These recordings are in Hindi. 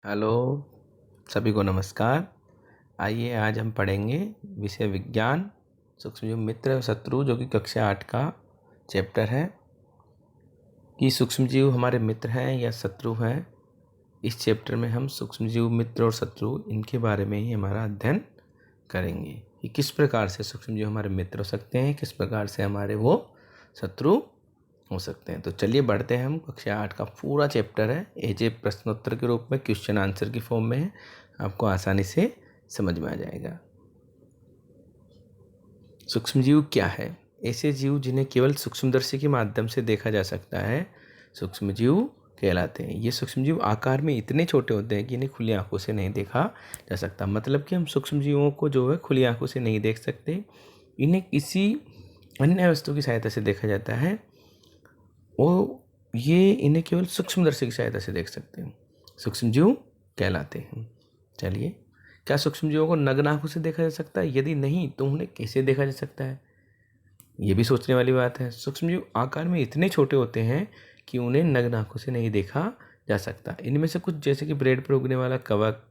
हेलो, सभी को नमस्कार। आइए आज हम पढ़ेंगे विषय विज्ञान सूक्ष्मजीव मित्र और शत्रु, जो कि कक्षा 8 का चैप्टर है कि सूक्ष्मजीव हमारे मित्र हैं या शत्रु हैं। इस चैप्टर में हम सूक्ष्मजीव मित्र और शत्रु इनके बारे में ही हमारा अध्ययन करेंगे कि किस प्रकार से सूक्ष्मजीव हमारे मित्र हो सकते हैं, किस प्रकार से हमारे वो शत्रु हो सकते हैं। तो चलिए बढ़ते हैं। हम कक्षा 8 का पूरा चैप्टर है, एज ए प्रश्नोत्तर के रूप में, क्वेश्चन आंसर की फॉर्म में है, आपको आसानी से समझ में आ जाएगा। सूक्ष्मजीव क्या है? ऐसे जीव जिन्हें केवल सूक्ष्मदर्शी के माध्यम से देखा जा सकता है सूक्ष्मजीव कहलाते हैं। ये सूक्ष्मजीव आकार में इतने छोटे होते हैं कि इन्हें खुली आंखों से नहीं देखा जा सकता। मतलब कि हम सूक्ष्मजीवों को जो है खुली आंखों से नहीं देख सकते, इन्हें किसी अन्य वस्तु की सहायता से देखा जाता है और ये इन्हें केवल सूक्ष्मदर्शी की सहायता से देख सकते हैं, सूक्ष्मजीव कहलाते हैं। चलिए, क्या सूक्ष्मजीवों को नग्न आंखों से देखा जा सकता है? यदि नहीं तो उन्हें कैसे देखा जा सकता है? ये भी सोचने वाली बात है। सूक्ष्मजीव आकार में इतने छोटे होते हैं कि उन्हें नग्न आंखों से नहीं देखा जा सकता। इनमें से कुछ, जैसे कि ब्रेड पर उगने वाला कवक,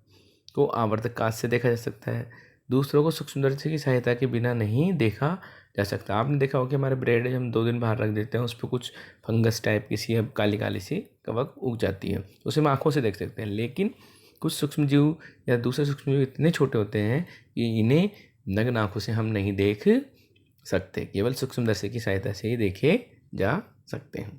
को आवर्तक कांच से देखा जा सकता है। दूसरों को सूक्ष्मदर्शी की सहायता के बिना नहीं देखा जा सकता। आपने देखा हो कि हमारे ब्रेड जब हम 2 दिन बाहर रख देते हैं, उस पर कुछ फंगस टाइप की सी काली काली सी कवक उग जाती है, उसे हम आँखों से देख सकते हैं। लेकिन कुछ सूक्ष्मजीव या दूसरे सूक्ष्मजीव इतने छोटे होते हैं कि इन्हें नग्न आँखों से हम नहीं देख सकते, केवल सूक्ष्मदर्शी की सहायता से ही देखे जा सकते हैं।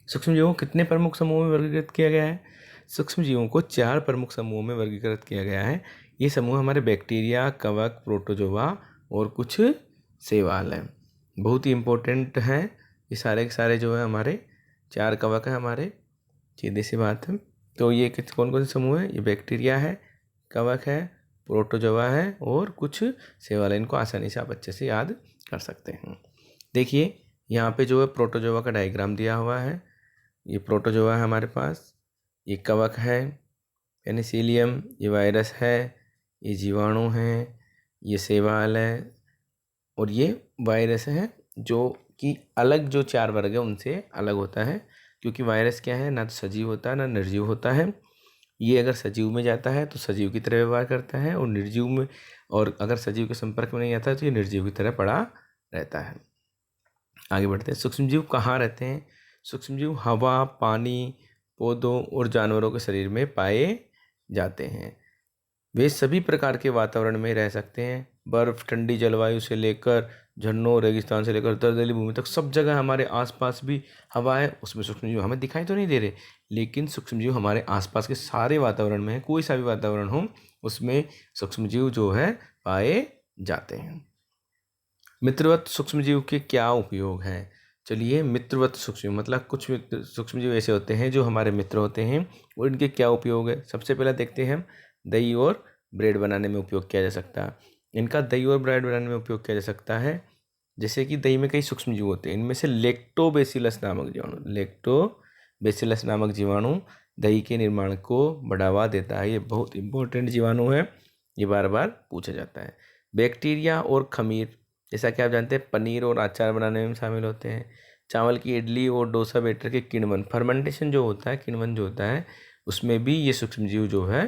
सूक्ष्मजीवों को कितने प्रमुख समूहों में वर्गीकृत किया गया है? सूक्ष्मजीवों को 4 प्रमुख समूहों में वर्गीकृत किया गया है। ये समूह हमारे बैक्टीरिया, कवक, प्रोटोजोआ और कुछ शैवाल हैं। बहुत ही इम्पोर्टेंट हैं ये सारे के सारे जो है हमारे 4 कवक हैं हमारे, सीधी सी बात है। तो ये कौन कौन से समूह है? ये बैक्टीरिया है, कवक है, प्रोटोजोआ है और कुछ शैवाल है। इनको आसानी से आप अच्छे से याद कर सकते हैं। देखिए यहाँ पे जो है प्रोटोजोआ का डायग्राम दिया हुआ है। ये प्रोटोजोआ है हमारे पास, ये कवक है, पेनिसिलियम, ये वायरस है, ये जीवाणु हैं, ये शैवाल है और ये वायरस है, जो कि अलग जो 4 वर्ग है उनसे अलग होता है। क्योंकि वायरस क्या है, ना तो सजीव होता है ना निर्जीव होता है। ये अगर सजीव में जाता है तो सजीव की तरह व्यवहार करता है, और निर्जीव में, और अगर सजीव के संपर्क में नहीं आता है तो ये निर्जीव की तरह पड़ा रहता है। आगे बढ़ते हैं। सूक्ष्मजीव कहाँ रहते हैं? सूक्ष्मजीव हवा, पानी, पौधों और जानवरों के शरीर में पाए जाते हैं। वे सभी प्रकार के वातावरण में रह सकते हैं। बर्फ, ठंडी जलवायु से लेकर झरनों, रेगिस्तान से लेकर दलदली भूमि तक, सब जगह हमारे आसपास भी हवा है, उसमें सूक्ष्मजीव हमें दिखाई तो नहीं दे रहे, लेकिन सूक्ष्मजीव हमारे आसपास के सारे वातावरण में है। कोई सा भी वातावरण हो उसमें सूक्ष्मजीव जो है पाए जाते हैं। मित्रवत सूक्ष्मजीव के क्या उपयोग हैं? चलिए, मित्रवत सूक्ष्मजीव मतलब कुछ सूक्ष्मजीव ऐसे होते हैं जो हमारे मित्र होते हैं, और इनके क्या उपयोग है। सबसे पहले देखते हैं हम, दही और ब्रेड बनाने में उपयोग किया जा सकता है। इनका दही और ब्रेड बनाने में उपयोग किया जा सकता है। जैसे कि दही में कई सूक्ष्मजीव होते हैं, इनमें से लैक्टोबैसिलस नामक जीवाणु दही के निर्माण को बढ़ावा देता है। ये बहुत इंपॉर्टेंट जीवाणु है, ये बार बार पूछा जाता है। बैक्टीरिया और खमीर, जैसा कि आप जानते हैं पनीर और अचार बनाने में शामिल होते हैं। चावल की इडली और डोसा बैटर के किण्वन, फर्मेंटेशन जो होता है, किण्वन जो होता है, उसमें भी ये सूक्ष्मजीव जो है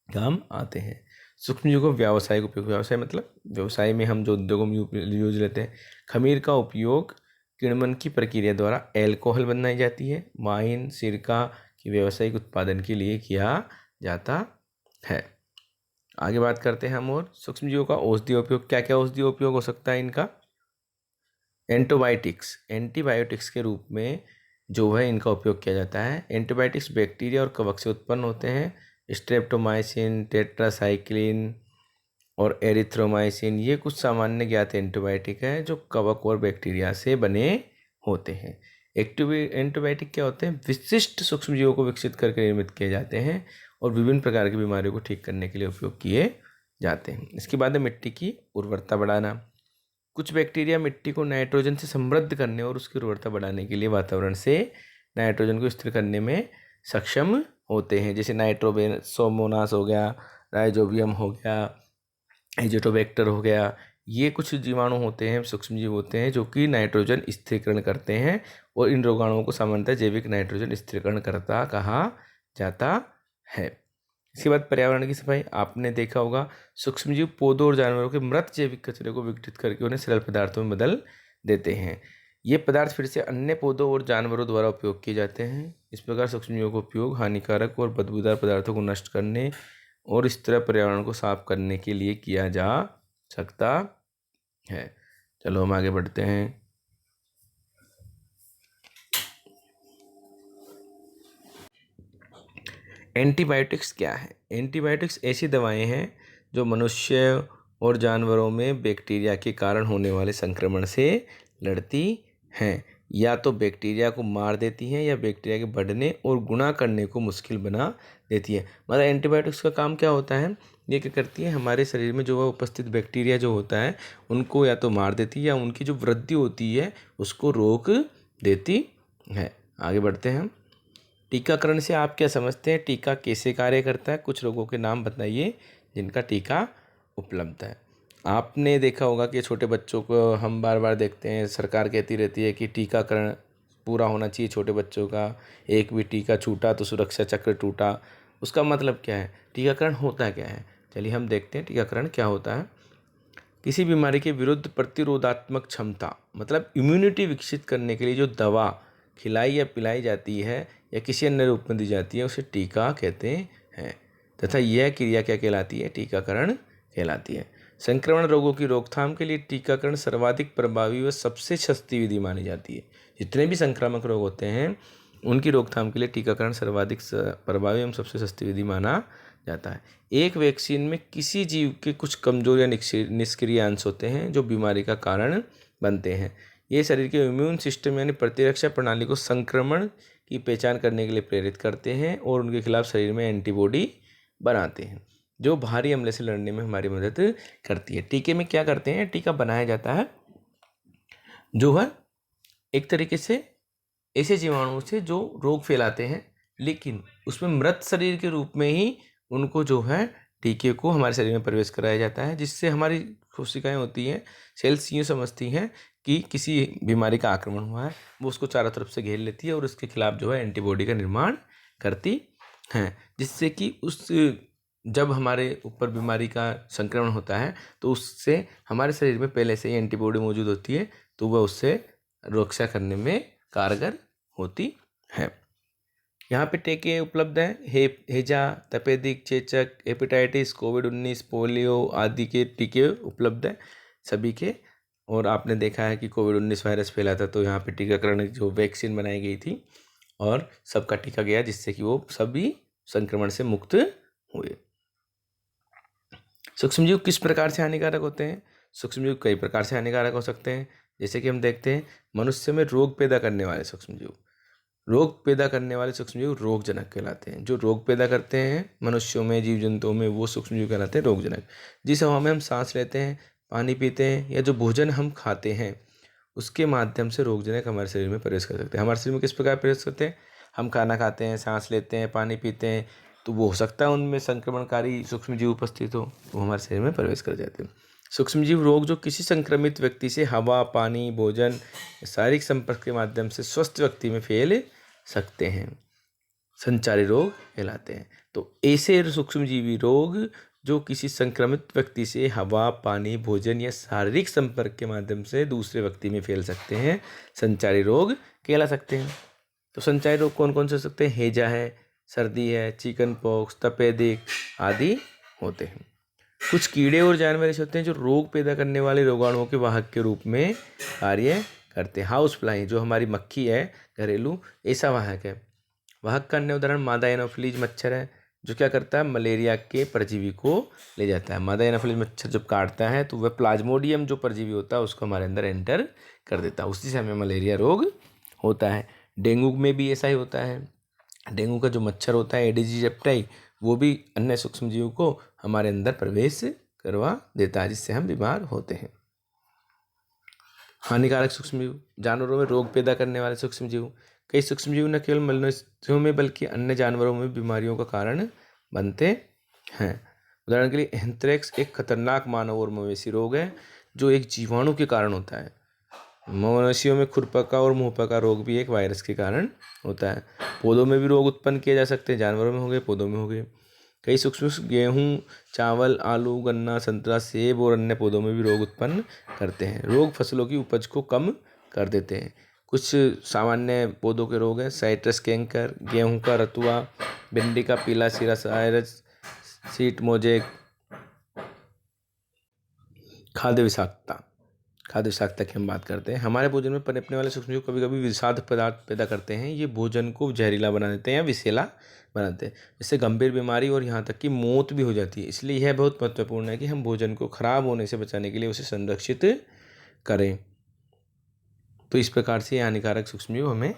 काम आते हैं। सूक्ष्मजीव को व्यावसायिक उपयोग, व्यवसाय मतलब व्यवसाय में हम जो उद्योगों में यूज लेते हैं। खमीर का उपयोग किण्वन की प्रक्रिया द्वारा एल्कोहल बनाई जाती है। वाइन, सिरका की व्यावसायिक उत्पादन के लिए किया जाता है। आगे बात करते हैं हम, और सूक्ष्मजीवों का औषधीय उपयोग। क्या क्या औषधीय उपयोग हो सकता है इनका? एंटीबायोटिक्स के रूप में जो है इनका उपयोग किया जाता है। एंटीबायोटिक्स बैक्टीरिया और कवक से उत्पन्न होते हैं। स्ट्रेप्टोमाइसिन, टेट्रासाइक्लिन और एरिथ्रोमाइसिन, ये कुछ सामान्य ज्ञात एंटीबायोटिक हैं जो कवक और बैक्टीरिया से बने होते हैं। एंटीबायोटिक क्या होते हैं? विशिष्ट सूक्ष्मजीवों को विकसित करके निर्मित किए जाते हैं और विभिन्न प्रकार की बीमारियों को ठीक करने के लिए उपयोग किए जाते हैं। इसके बाद है मिट्टी की उर्वरता बढ़ाना। कुछ बैक्टीरिया मिट्टी को नाइट्रोजन से समृद्ध करने और उसकी उर्वरता बढ़ाने के लिए वातावरण से नाइट्रोजन को स्थिर करने में सक्षम होते हैं। जैसे नाइट्रोसोमोनास हो गया, राइजोबियम हो गया, एजोटोबैक्टर हो गया, ये कुछ जीवाणु होते हैं, सूक्ष्मजीव होते हैं जो कि नाइट्रोजन स्थिरीकरण करते हैं, और इन रोगाणुओं को सामान्यतः जैविक नाइट्रोजन स्थिरीकरण करता कहा जाता है। इसके बाद पर्यावरण की सफाई। आपने देखा होगा सूक्ष्मजीव पौधों और जानवरों के मृत जैविक कचरे को विघटित करके उन्हें सरल पदार्थों में बदल देते हैं। ये पदार्थ फिर से अन्य पौधों और जानवरों द्वारा उपयोग किए जाते हैं। इस प्रकार सूक्ष्मजीवों का उपयोग हानिकारक और बदबूदार पदार्थों को नष्ट करने और इस तरह पर्यावरण को साफ करने के लिए किया जा सकता है। चलो हम आगे बढ़ते हैं। एंटीबायोटिक्स क्या है? एंटीबायोटिक्स ऐसी दवाएं हैं जो मनुष्य और जानवरों में बैक्टीरिया के कारण होने वाले संक्रमण से लड़ती हैं। या तो बैक्टीरिया को मार देती हैं या बैक्टीरिया के बढ़ने और गुना करने को मुश्किल बना देती है। मतलब एंटीबायोटिक्स का काम क्या होता है? ये क्या करती है, हमारे शरीर में जो वह उपस्थित बैक्टीरिया जो होता है उनको या तो मार देती है या उनकी जो वृद्धि होती है उसको रोक देती है। आगे बढ़ते हैं। टीकाकरण से आप क्या समझते हैं? टीका कैसे कार्य करता है? कुछ रोगों के नाम बताइए जिनका टीका उपलब्ध है। आपने देखा होगा कि छोटे बच्चों को हम बार बार देखते हैं, सरकार कहती रहती है कि टीकाकरण पूरा होना चाहिए छोटे बच्चों का, एक भी टीका छूटा तो सुरक्षा चक्र टूटा। उसका मतलब क्या है? टीकाकरण होता क्या है? चलिए हम देखते हैं टीकाकरण क्या होता है। किसी बीमारी के विरुद्ध प्रतिरोधात्मक क्षमता मतलब इम्यूनिटी विकसित करने के लिए जो दवा खिलाई या पिलाई जाती है या किसी अन्य रूप में दी जाती है उसे टीका कहते हैं तथा यह क्रिया क्या कहलाती है? टीकाकरण कहलाती है। संक्रमण रोगों की रोकथाम के लिए टीकाकरण सर्वाधिक प्रभावी व सबसे सस्ती विधि मानी जाती है। जितने भी संक्रामक रोग होते हैं उनकी रोकथाम के लिए टीकाकरण सर्वाधिक प्रभावी एवं सबसे सस्ती विधि माना जाता है। एक वैक्सीन में किसी जीव के कुछ कमजोर या निष्क्रिय अंश होते हैं जो बीमारी का कारण बनते हैं। ये शरीर के इम्यून सिस्टम यानी प्रतिरक्षा प्रणाली को संक्रमण की पहचान करने के लिए प्रेरित करते हैं और उनके खिलाफ शरीर में एंटीबॉडी बनाते हैं जो भारी हमले से लड़ने में हमारी मदद करती है। टीके में क्या करते हैं? टीका बनाया जाता है जो है एक तरीके से ऐसे जीवाणु से जो रोग फैलाते हैं, लेकिन उसमें मृत शरीर के रूप में ही उनको जो है टीके को हमारे शरीर में प्रवेश कराया जाता है, जिससे हमारी कोशिकाएं होती हैं, सेल्स यूँ समझती हैं कि किसी बीमारी का आक्रमण हुआ है, वो उसको चारों तरफ से घेर लेती है और उसके खिलाफ जो है एंटीबॉडी का निर्माण करती हैं, जिससे कि उस जब हमारे ऊपर बीमारी का संक्रमण होता है तो उससे हमारे शरीर में पहले से ही एंटीबॉडी मौजूद होती है, तो वह उससे रक्षा करने में कारगर होती है। यहाँ पे टीके उपलब्ध हैं। हैजा, तपेदिक, चेचक, हेपेटाइटिस, कोविड-19, पोलियो आदि के टीके उपलब्ध हैं सभी के। और आपने देखा है कि कोविड-19 वायरस फैला था तो यहाँ पे टीकाकरण जो वैक्सीन बनाई गई थी और सबका टीका गया जिससे कि वो सभी संक्रमण से मुक्त हुए। सूक्ष्मजीव किस प्रकार से हानिकारक होते हैं? सूक्ष्मजीव कई प्रकार से हानिकारक हो सकते हैं। जैसे कि हम देखते हैं मनुष्य में रोग पैदा करने वाले सूक्ष्मजीव। रोग पैदा करने वाले सूक्ष्मजीव रोगजनक कहलाते हैं। जो रोग पैदा करते हैं मनुष्यों में, जीव जंतुओं में, वो सूक्ष्मजीव कहलाते हैं रोगजनक। जिस हवा में हम सांस लेते हैं, पानी पीते हैं या जो भोजन हम खाते हैं उसके माध्यम से रोगजनक हमारे शरीर में प्रवेश कर सकते हैं। हमारे शरीर में किस प्रकार प्रवेश करते हैं? हम खाना खाते हैं, सांस लेते हैं, पानी पीते हैं, तो वो हो सकता है उनमें संक्रमणकारी सूक्ष्मजीव उपस्थित हो, वो हमारे शरीर में प्रवेश कर जाते हैं। सूक्ष्मजीव रोग जो किसी संक्रमित व्यक्ति से हवा, पानी, भोजन, शारीरिक संपर्क के माध्यम से स्वस्थ व्यक्ति में फैल सकते हैं, संचारी रोग कहलाते हैं। तो ऐसे सूक्ष्मजीवी रोग जो किसी संक्रमित व्यक्ति से हवा, पानी, भोजन या शारीरिक संपर्क के माध्यम से दूसरे व्यक्ति में फैल सकते हैं, संचारी रोग कहला सकते हैं। तो संचारी रोग कौन कौन से हो सकते हैं? हैजा है, सर्दी है, चिकन पॉक्स, तपेदिक आदि होते हैं। कुछ कीड़े और जानवर ऐसे होते हैं जो रोग पैदा करने वाले रोगाणुओं के वाहक के रूप में कार्य करते हैं। हाउस फ्लाई जो हमारी मक्खी है घरेलू, ऐसा वाहक है। वाहक का अन्य उदाहरण मादा एनोफिलीज मच्छर है जो क्या करता है? मलेरिया के परजीवी को ले जाता है। मादा एनोफिलीज मच्छर जब काटता है तो वह प्लाज्मोडियम जो परजीवी होता है उसको हमारे अंदर एंटर कर देता है, उसी से हमें मलेरिया रोग होता है। डेंगू में भी ऐसा ही होता है। डेंगू का जो मच्छर होता है एडिस एजिप्टी, वो भी अन्य सूक्ष्मजीव को हमारे अंदर प्रवेश करवा देता है जिससे हम बीमार होते हैं। हानिकारक सूक्ष्मजीव, जानवरों में रोग पैदा करने वाले सूक्ष्मजीव। कई सूक्ष्मजीव न केवल मनुष्यों में बल्कि अन्य जानवरों में बीमारियों का कारण बनते हैं। उदाहरण के लिए एंथ्रेक्स एक खतरनाक मानव और मवेशी रोग है जो एक जीवाणु के कारण होता है। मवेशियों में खुरपका और मुंहपका रोग भी एक वायरस के कारण होता है। पौधों में भी रोग उत्पन्न किए जा सकते हैं, जानवरों में हो गए, पौधों में हो गए। कई सूक्ष्म गेहूँ, चावल, आलू, गन्ना, संतरा, सेब और अन्य पौधों में भी रोग उत्पन्न करते हैं। रोग फसलों की उपज को कम कर देते हैं। कुछ सामान्य पौधों के रोग हैं: साइट्रस कैंकर, गेहूं का रतुआ, भिंडी का पीला सिरा साइरस, सीट मोजेक। खाद्य विषाक्तता। खाद्य विषाक्तता की हम बात करते हैं। हमारे भोजन में पनपने वाले सूक्ष्मजीव कभी कभी विषाक्त पदार्थ पैदा करते हैं। ये भोजन को जहरीला बना देते हैं या विषैला बनाते हैं। इससे गंभीर बीमारी और यहाँ तक कि मौत भी हो जाती है। इसलिए यह बहुत महत्वपूर्ण है कि हम भोजन को खराब होने से बचाने के लिए उसे संरक्षित करें। तो इस प्रकार से हानिकारक सूक्ष्मजीव हमें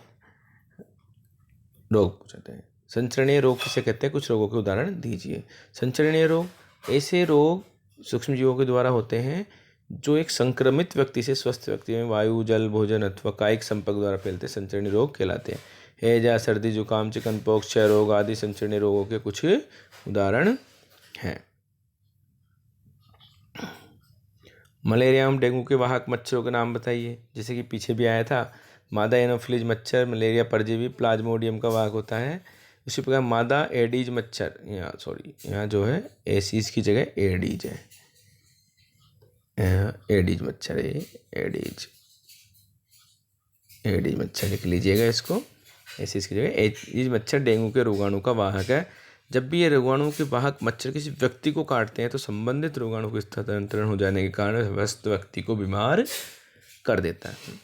रोग पहुँचाते हैं। संचरणीय रोग किसे कहते हैं? कुछ रोगों के उदाहरण दीजिए। संचरणीय रोग ऐसे रोग सूक्ष्मजीवों के द्वारा होते हैं जो एक संक्रमित व्यक्ति से स्वस्थ व्यक्ति में वायु, जल, भोजन अथवा कायिक संपर्क द्वारा फैलते संचरणीय रोग कहलाते हैं। हैजा, सर्दी, जुकाम, चिकनपॉक्स, क्षय रोग आदि संचरणीय रोगों के कुछ उदाहरण हैं। मलेरिया एवं डेंगू के वाहक मच्छरों के नाम बताइए। जैसे कि पीछे भी आया था, मादा एनोफिलीज मच्छर मलेरिया परजीवी प्लाज्मोडियम का वाहक होता है। उसी प्रकार मादा एडीज मच्छर, यहाँ जो है एसीज की जगह एडीज है। एडीज मच्छर है, एडीज मच्छर लिख लीजिएगा इसको। एसीज की जगह एडीज मच्छर डेंगू के रोगाणु का वाहक है। जब भी ये रोगाणु के वाहक मच्छर किसी व्यक्ति को काटते हैं तो संबंधित रोगाणु के स्थानांतरण हो जाने के कारण स्वस्थ व्यक्ति को बीमार कर देता है।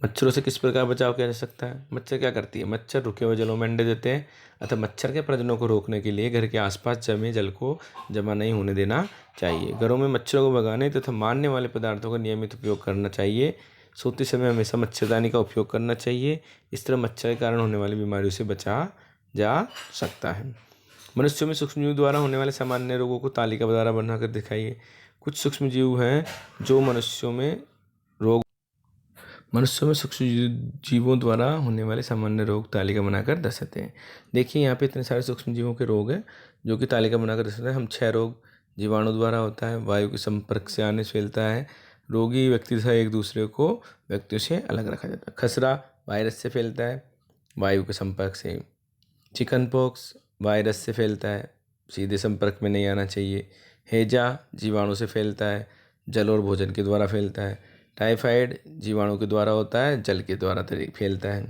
मच्छरों से किस प्रकार बचाव किया जा सकता है? मच्छर क्या करती है? मच्छर रुके हुए जलों में अंडे देते हैं, अतः मच्छर के प्रजननों को रोकने के लिए घर के आसपास जमे जल को जमा नहीं होने देना चाहिए। घरों में मच्छरों को भगाने तथा मारने वाले पदार्थों का नियमित उपयोग करना चाहिए। सोते समय हमेशा मच्छरदानी का उपयोग करना चाहिए। इस तरह मच्छर के कारण होने वाली बीमारियों से बचा जा सकता है। मनुष्यों में सूक्ष्मजीव द्वारा होने वाले सामान्य रोगों को तालिका द्वारा बनाकर दिखाइए। कुछ सूक्ष्मजीव हैं जो मनुष्यों में सूक्ष्म जीवों द्वारा होने वाले सामान्य रोग तालिका बनाकर दर्शाते हैं। देखिए यहाँ पे इतने सारे सूक्ष्म जीवों के रोग हैं जो कि तालिका बनाकर दर्शाते हैं। हम 6 रोग जीवाणु द्वारा होता है, वायु के संपर्क से आने से फैलता है, रोगी व्यक्ति तथा एक दूसरे को व्यक्तियों से अलग रखा जाता है। खसरा वायरस से फैलता है, वायु के संपर्क से। चिकन पॉक्स वायरस से फैलता है, सीधे संपर्क में नहीं आना चाहिए। हैजा जीवाणु से फैलता है, जल और भोजन के द्वारा फैलता है। टाइफाइड जीवाणु के द्वारा होता है, जल के द्वारा फैलता है।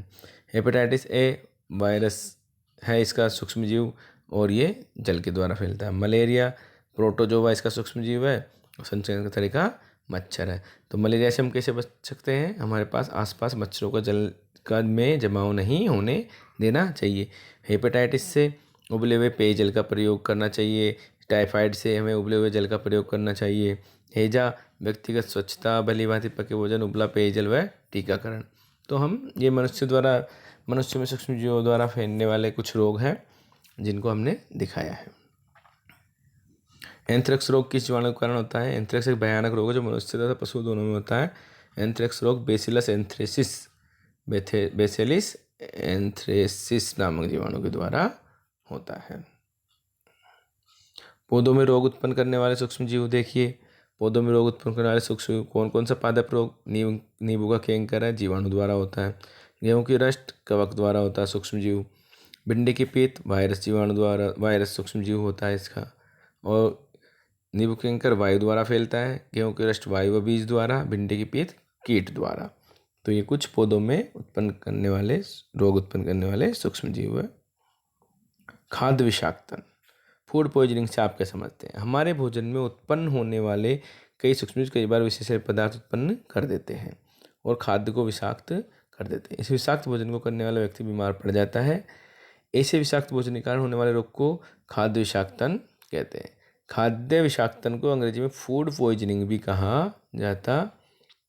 हेपेटाइटिस ए वायरस है इसका सूक्ष्मजीव और ये जल के द्वारा फैलता है। मलेरिया प्रोटोजोवा इसका सूक्ष्मजीव है और संचरण का तरीका मच्छर है। तो मलेरिया से हम कैसे बच सकते हैं? हमारे पास आसपास मच्छरों का जल का में जमाव नहीं होने देना चाहिए। हेपेटाइटिस से उबले हुए पेयजल का प्रयोग करना चाहिए। टाइफाइड से हमें उबले हुए जल का प्रयोग करना चाहिए। हैजा व्यक्तिगत स्वच्छता, भली भांति पके भोजन, उबला पेयजल व टीकाकरण। तो हम ये मनुष्य में सूक्ष्मजीवों द्वारा फैलने वाले कुछ रोग हैं जिनको हमने दिखाया है। एंथ्रेक्स रोग किस जीवाणु के कारण होता है? एंथ्रेक्स एक भयानक रोग है जो मनुष्य तथा पशु दोनों में होता है। एंथ्रेक्स रोग बेसिलिस एंथ्रेसिस नामक जीवाणु के द्वारा होता है। पौधों में रोग उत्पन्न करने वाले सूक्ष्मजीव देखिए। पौधों में रोग उत्पन्न करने वाले सूक्ष्मजीव कौन कौन सा पादप रोग? नींबू का कैंकर है, जीवाणु द्वारा होता है। गेहूं की रस्ट कवक द्वारा होता है सूक्ष्मजीव। भिंडी की पीत वायरस जीवाणु द्वारा, वायरस सूक्ष्मजीव होता है इसका। और नींबू कैंकर वायु द्वारा फैलता है। गेहूं की रस्ट वायु व बीज द्वारा, भिंडी की पीत कीट द्वारा। तो ये कुछ पौधों में रोग उत्पन्न करने वाले सूक्ष्मजीव है। खाद्य विषाक्तन, फूड पॉइजनिंग से आप क्या समझते हैं? हमारे भोजन में उत्पन्न होने वाले कई सूक्ष्मजीव कई बार विषैले पदार्थ उत्पन्न कर देते हैं और खाद्य को विषाक्त कर देते हैं। इस विषाक्त भोजन को करने वाला व्यक्ति बीमार पड़ जाता है। ऐसे विषाक्त भोजन के कारण होने वाले रोग को खाद्य विषाक्तन कहते हैं। खाद्य विषाक्तन को अंग्रेजी में फूड पॉइजनिंग भी कहा जाता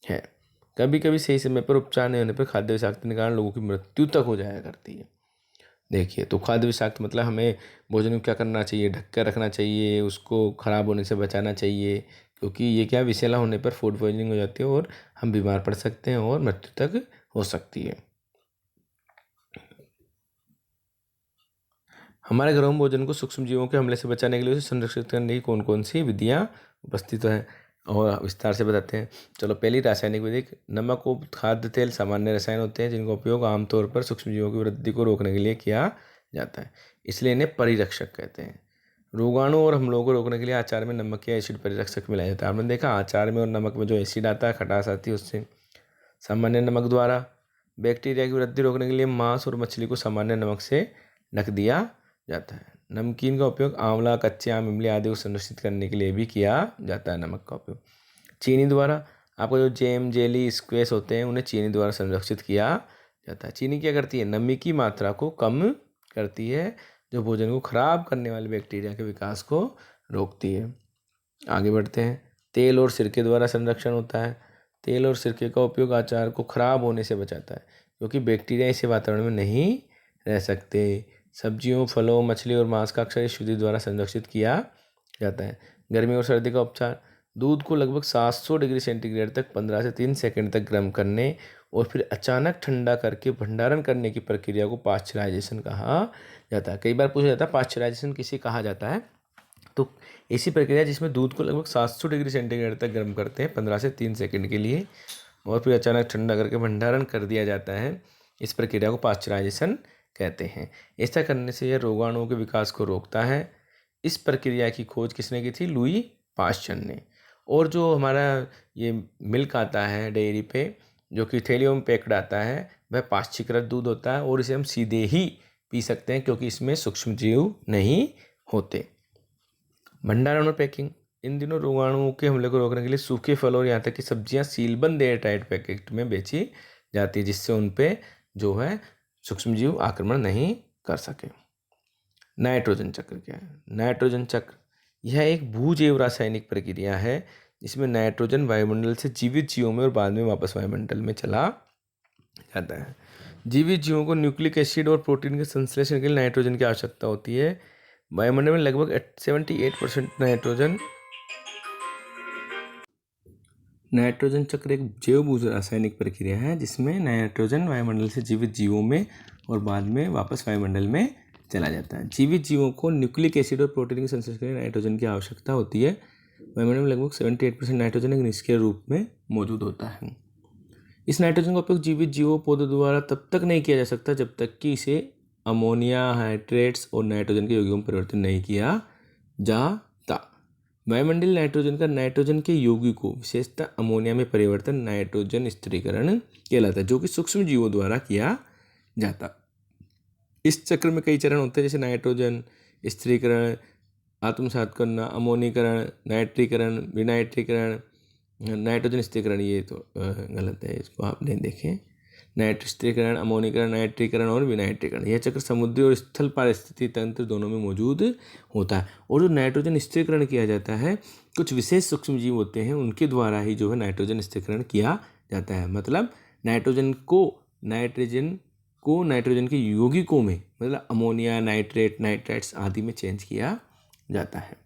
है। कभी कभी सही समय पर उपचार नहीं होने पर खाद्य विषाक्तन के कारण लोगों की मृत्यु तक हो जाया करती है। देखिए, तो खाद्य विषाक्त मतलब हमें भोजन में क्या करना चाहिए? ढक कर रखना चाहिए, उसको ख़राब होने से बचाना चाहिए, क्योंकि ये क्या विषैला होने पर फूड पॉइजनिंग हो जाती है और हम बीमार पड़ सकते हैं और मृत्यु तक हो सकती है। हमारे घरों में भोजन को सूक्ष्म जीवों के हमले से बचाने के लिए उसे संरक्षित करने की कौन कौन सी विधियाँ उपस्थित है? और विस्तार से बताते हैं। चलो, पहली रासायनिक विधि। नमक और खाद्य तेल सामान्य रसायन होते हैं जिनका उपयोग आमतौर पर सूक्ष्मजीवों की वृद्धि को रोकने के लिए किया जाता है, इसलिए इन्हें परिरक्षक कहते हैं। रोगाणु और हमलों को रोकने के लिए आचार में नमक या एसिड परिरक्षक मिलाया जाता है। आपने देखा, आचार में और नमक में जो एसिड आता है, खटास आती है उससे। सामान्य नमक द्वारा बैक्टीरिया की वृद्धि रोकने के लिए मांस और मछली को सामान्य नमक से ढक दिया जाता है। नमकीन का उपयोग आंवला, कच्चे आम, इमली आदि को संरक्षित करने के लिए भी किया जाता है नमक का उपयोग। चीनी द्वारा आपको जो जैम, जेली, स्क्वैश होते हैं उन्हें चीनी द्वारा संरक्षित किया जाता है। चीनी क्या करती है? नमी की मात्रा को कम करती है, जो भोजन को खराब करने वाले बैक्टीरिया के विकास को रोकती है। आगे बढ़ते हैं। तेल और सिरके द्वारा संरक्षण होता है। तेल और सिरके का उपयोग अचार को खराब होने से बचाता है, क्योंकि बैक्टीरिया इसे वातावरण में नहीं रह सकते। सब्जियों, फलों, मछली और मांस का अक्सर शुद्धि द्वारा संरक्षित किया जाता है। गर्मी और सर्दी का उपचार। दूध को लगभग 700 डिग्री सेंटीग्रेड तक 15 से 3 सेकंड तक गर्म करने और फिर अचानक ठंडा करके भंडारण करने की प्रक्रिया को पाश्चराइजेशन कहा जाता है। कई बार पूछा जाता है पाश्चराइजेशन किसे कहा जाता है, तो ऐसी प्रक्रिया जिसमें दूध को लगभग 700 डिग्री सेंटीग्रेड तक गर्म करते हैं 15 से 3 सेकंड के लिए और फिर अचानक ठंडा करके भंडारण कर दिया जाता है। इस प्रक्रिया को पाश्चराइजेशन कहते हैं। ऐसा करने से यह रोगाणुओं के विकास को रोकता है। इस प्रक्रिया की खोज किसने की थी? लुई पाश्चर ने। और जो हमारा ये मिल्क आता है डेयरी पे, जो कि थैलियों में पैक्ड आता है, वह पाश्चीकृत दूध होता है और इसे हम सीधे ही पी सकते हैं क्योंकि इसमें सूक्ष्मजीव नहीं होते। भंडारण और पैकिंग। इन दिनों रोगाणुओं के हमले को रोकने के लिए सूखे फल और यहाँ तक कि सब्जियाँ सीलबंद एयर टाइट पैकेट में बेची जाती है, जिससे उन पे जो है सूक्ष्मजीव आक्रमण नहीं कर सके। नाइट्रोजन चक्र क्या है? नाइट्रोजन चक्र यह एक भूजैव रासायनिक प्रक्रिया है जिसमें नाइट्रोजन वायुमंडल से जीवित जीवों में और बाद में वापस वायुमंडल में चला जाता है। जीवित जीवों को न्यूक्लिक एसिड और प्रोटीन के संश्लेषण के लिए नाइट्रोजन की आवश्यकता होती है। वायुमंडल में लगभग 78% नाइट्रोजन चक्र एक जैव भूज रासायनिक प्रक्रिया है जिसमें नाइट्रोजन वायुमंडल से जीवित जीवों में और बाद में वापस वायुमंडल में चला जाता है। जीवित जीवों को न्यूक्लिक एसिड और प्रोटीन के संश्लेषण के लिए नाइट्रोजन की आवश्यकता होती है। वायुमंडल में लगभग 78% नाइट्रोजन एक निष्क्रिय रूप में मौजूद होता है। इस नाइट्रोजन का उपयोग जीवित जीवों पौधों द्वारा तब तक नहीं किया जा सकता जब तक कि इसे अमोनिया, हाइड्रेट्स और नाइट्रोजन के यौगिकों में परिवर्तित नहीं किया जाता। वायुमंडलीय नाइट्रोजन का नाइट्रोजन के यौगिकों विशेषतः अमोनिया में परिवर्तन नाइट्रोजन स्थिरीकरण कहलाता है, जो कि सूक्ष्म जीवों द्वारा किया जाता। इस चक्र में कई चरण होते हैं, जैसे नाइट्रोजन स्थिरीकरण, आत्मसात करना, अमोनीकरण, नाइट्रीकरण, विनाइट्रीकरण, नाइट्रोजन स्थिरीकरण। ये तो गलत है, इसको आप नहीं देखें। नाइट्रीकरण, अमोनीकरण, नाइट्रीकरण और विनाइट्रीकरण, यह चक्र समुद्री और स्थल पारिस्थितिकी तंत्र दोनों में मौजूद होता है। और जो नाइट्रोजन स्थिरीकरण किया जाता है, कुछ विशेष सूक्ष्मजीव होते हैं उनके द्वारा ही जो है नाइट्रोजन स्थिरीकरण किया जाता है। मतलब नाइट्रोजन को नाइट्रोजन के यौगिकों में, मतलब अमोनिया, नाइट्रेट, नाइट्राइट्स आदि में चेंज किया जाता है।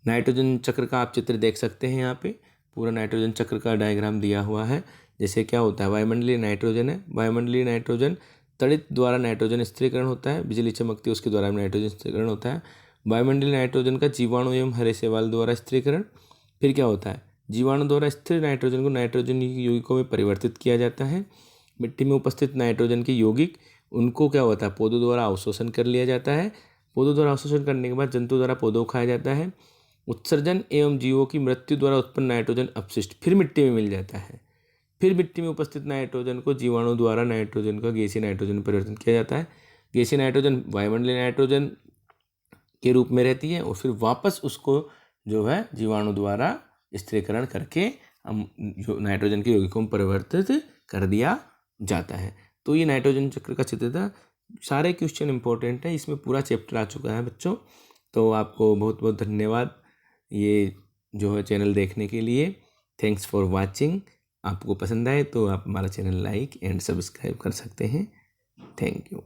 नाइट्रोजन चक्र का आप चित्र देख सकते हैं। यहाँ पे पूरा नाइट्रोजन चक्र का डायग्राम दिया हुआ है। जैसे क्या होता है, वायुमंडलीय नाइट्रोजन है। वायुमंडलीय नाइट्रोजन तड़ित द्वारा नाइट्रोजन स्थिरीकरण होता है, बिजली चमकती है उसके द्वारा नाइट्रोजन स्थिरीकरण होता है। वायुमंडलीय नाइट्रोजन का जीवाणु एवं हरे शैवाल द्वारा स्थिरीकरण। फिर क्या होता है, जीवाणु द्वारा स्थिर नाइट्रोजन को नाइट्रोजन यौगिकों में परिवर्तित किया जाता है। मिट्टी में उपस्थित नाइट्रोजन के यौगिक, उनको क्या होता है, पौधों द्वारा अवशोषण कर लिया जाता है। पौधों द्वारा अवशोषण करने के बाद जंतु द्वारा पौधों को खाया जाता है। उत्सर्जन एवं जीवों की मृत्यु द्वारा उत्पन्न नाइट्रोजन अपशिष्ट फिर मिट्टी में मिल जाता है। फिर मिट्टी में उपस्थित नाइट्रोजन को जीवाणु द्वारा नाइट्रोजन का गैसीय नाइट्रोजन में परिवर्तन किया जाता है। गैसीय नाइट्रोजन वायुमंडलीय नाइट्रोजन के रूप में रहती है और फिर वापस उसको जो है जीवाणु द्वारा स्थिरीकरण करके जो नाइट्रोजन के यौगिकों में परिवर्तित कर दिया जाता है। तो ये नाइट्रोजन चक्र का चित्र था। सारे क्वेश्चन इंपॉर्टेंट है, इसमें पूरा चैप्टर आ चुका है बच्चों। तो आपको बहुत बहुत धन्यवाद ये जो है चैनल देखने के लिए। Thanks for watching. आपको पसंद आए तो आप हमारा चैनल लाइक एंड सब्सक्राइब कर सकते हैं। Thank you.